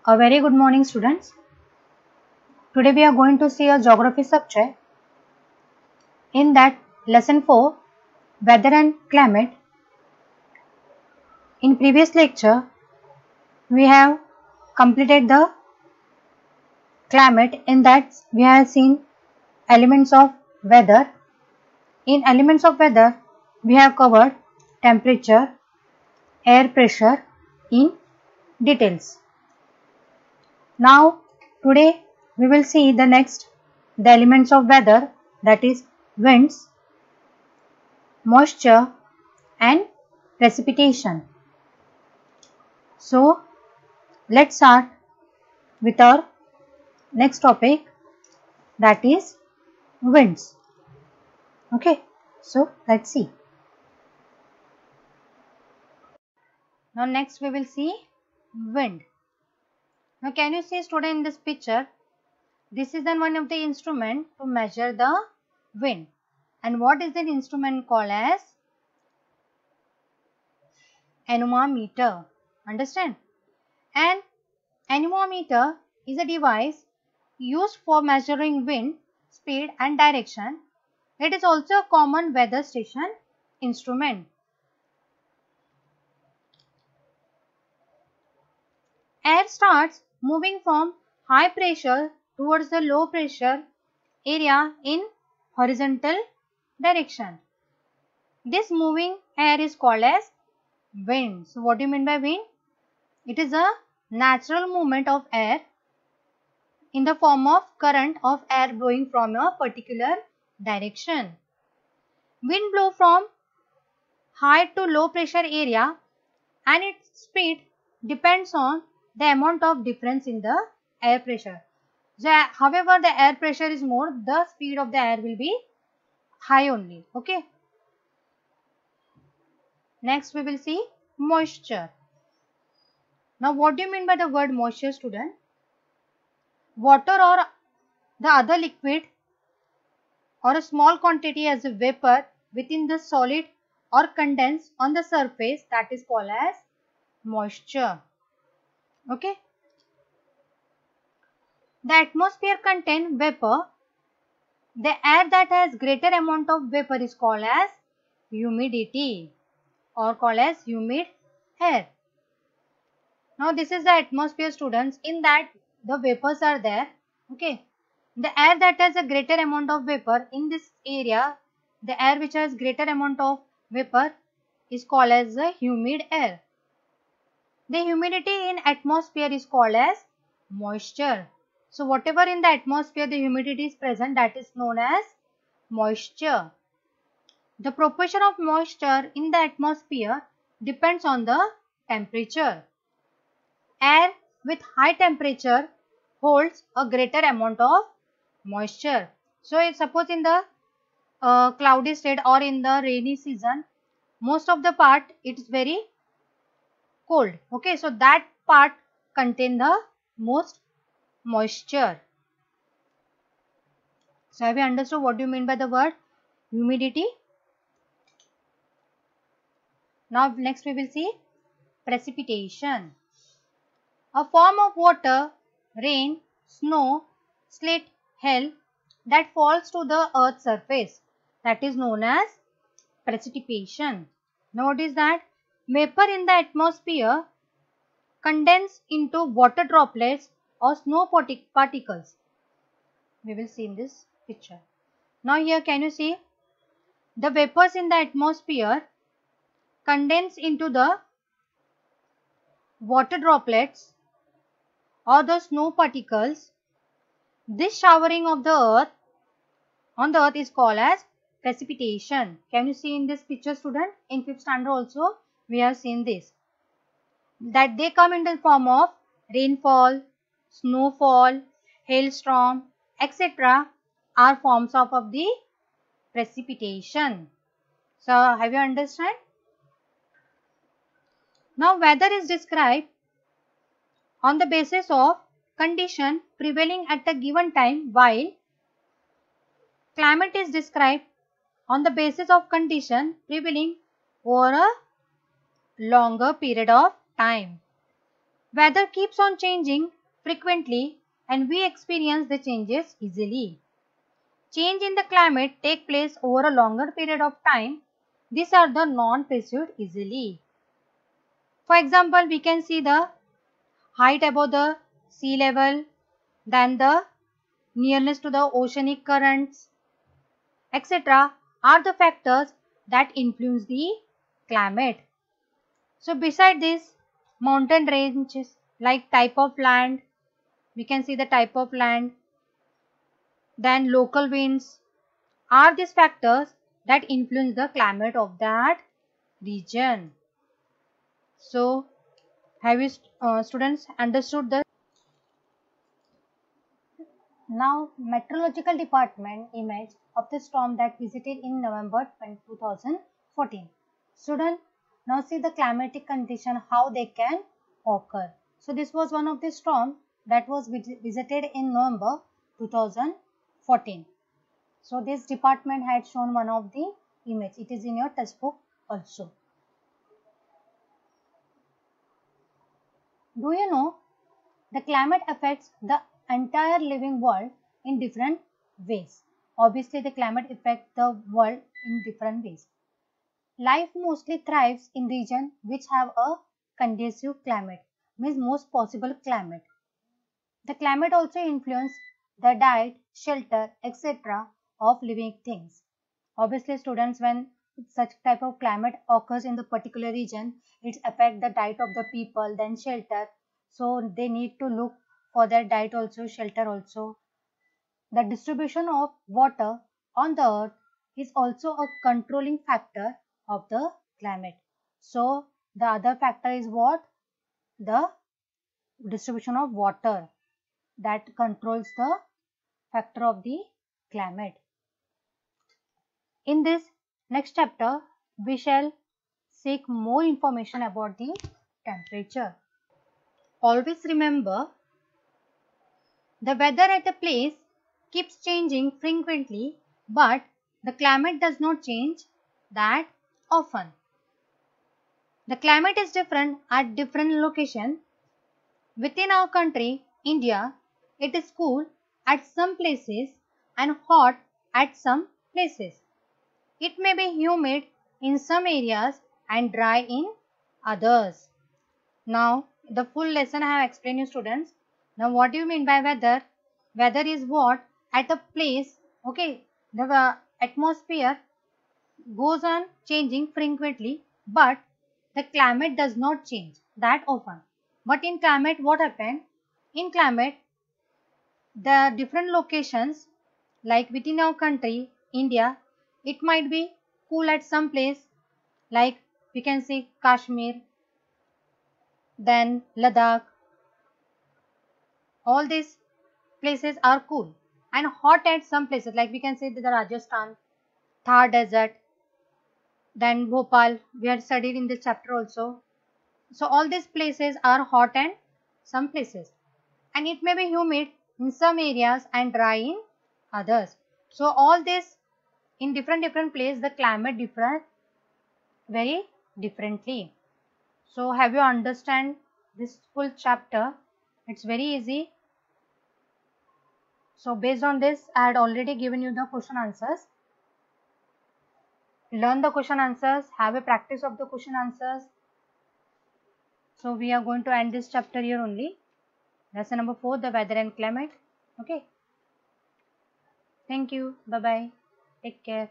A very good morning, students. Today we are going to see a geography subject. In that, lesson 4, weather and climate. In previous lecture, we have completed the climate. In that, we have seen elements of weather. In elements of weather, we have covered temperature, air pressure in details. Now, today we will see the elements of weather, that is winds, moisture and precipitation. So, let's start with our next topic, that is winds. Okay, so let's see. Now next we will see wind. Now can you see, student, in this picture? This is one of the instrument to measure the wind. And what is that instrument called as? Anemometer. Understand? An anemometer is a device used for measuring wind, speed and direction. It is also a common weather station instrument. Air starts moving from high pressure towards the low pressure area in horizontal direction. This moving air is called as wind. So what do you mean by wind? It is a natural movement of air in the form of current of air blowing from a particular direction. Wind blows from high to low pressure area and its speed depends on the amount of difference in the air pressure. So, however, the air pressure is more, the speed of the air will be high only. Okay. Next we will see moisture. Now what do you mean by the word moisture, student? Water or the other liquid or a small quantity as a vapor within the solid or condensed on the surface, that is called as moisture. Okay. The atmosphere contains vapor. The air that has greater amount of vapor is called as humidity or called as humid air. Now this is the atmosphere, students. In that the vapors are there. Okay. The air that has a greater amount of vapor in this area, the air which has greater amount of vapor is called as the humid air. The humidity in atmosphere is called as moisture. So whatever in the atmosphere the humidity is present, that is known as moisture. The proportion of moisture in the atmosphere depends on the temperature. Air with high temperature holds a greater amount of moisture. So if suppose in the cloudy state or in the rainy season, most of the part it is very cold. Okay, so that part contain the most moisture. So have you understood what do you mean by the word humidity? Now next we will see precipitation. A form of water, rain, snow, sleet, hail that falls to the earth's surface, that is known as precipitation. Now what is that? Vapor in the atmosphere condense into water droplets or snow particles. We will see in this picture. Now here can you see the vapors in the atmosphere condense into the water droplets or the snow particles. This showering of the earth on the earth is called as precipitation. Can you see in this picture, student? In 5th standard also we have seen this. That they come in the form of rainfall, snowfall, hailstorm, etc. are forms of the precipitation. So have you understand? Now weather is described on the basis of condition prevailing at a given time, while climate is described on the basis of condition prevailing over a longer period of time. Weather keeps on changing frequently and we experience the changes easily. Change in the climate take place over a longer period of time. These are the non-perceived easily. For example, we can see the height above the sea level, then the nearness to the oceanic currents, etc. are the factors that influence the climate. So beside this, mountain ranges like type of land, we can see the type of land, then local winds are these factors that influence the climate of that region. So have you students understood the now meteorological department image of the storm that visited in November 2014. Student, now see the climatic condition how they can occur. So this was one of the storm that was visited in November 2014. So this department had shown one of the image. It is in your textbook also. Do you know the climate affects the entire living world in different ways? Obviously, the climate affects the world in different ways. Life mostly thrives in regions which have a conducive climate, means most possible climate. The climate also influences the diet, shelter, etc. of living things. Obviously, students, when such type of climate occurs in the particular region, it affects the diet of the people, then shelter. So they need to look for their diet also, shelter also. The distribution of water on the earth is also a controlling factor of the climate. So the other factor is what? The distribution of water that controls the factor of the climate. In this next chapter, we shall seek more information about the temperature. Always remember, the weather at a place keeps changing frequently, but the climate does not change that often. The climate is different at different locations. Within our country, India, it is cool at some places and hot at some places. It may be humid in some areas and dry in others. Now, the full lesson I have explained you students. Now, what do you mean by weather? Weather is what? At a place, okay, the atmosphere goes on changing frequently, but the climate does not change that often. But in climate, what happened? In climate, the different locations, like within our country, India, it might be cool at some place, like we can see Kashmir, then Ladakh. All these places are cool and hot at some places, like we can say the Rajasthan, Thar Desert, then Bhopal. We had studied in this chapter also. So all these places are hot and some places, and it may be humid in some areas and dry in others. So all this in different place, the climate differ very differently. So have you understand this full chapter? It's very easy. So based on this, I had already given you the question answers. Learn the question answers, have a practice of the question answers. So we are going to end this chapter here only. Lesson number 4, the weather and climate. Okay. Thank you. Bye bye. Take care.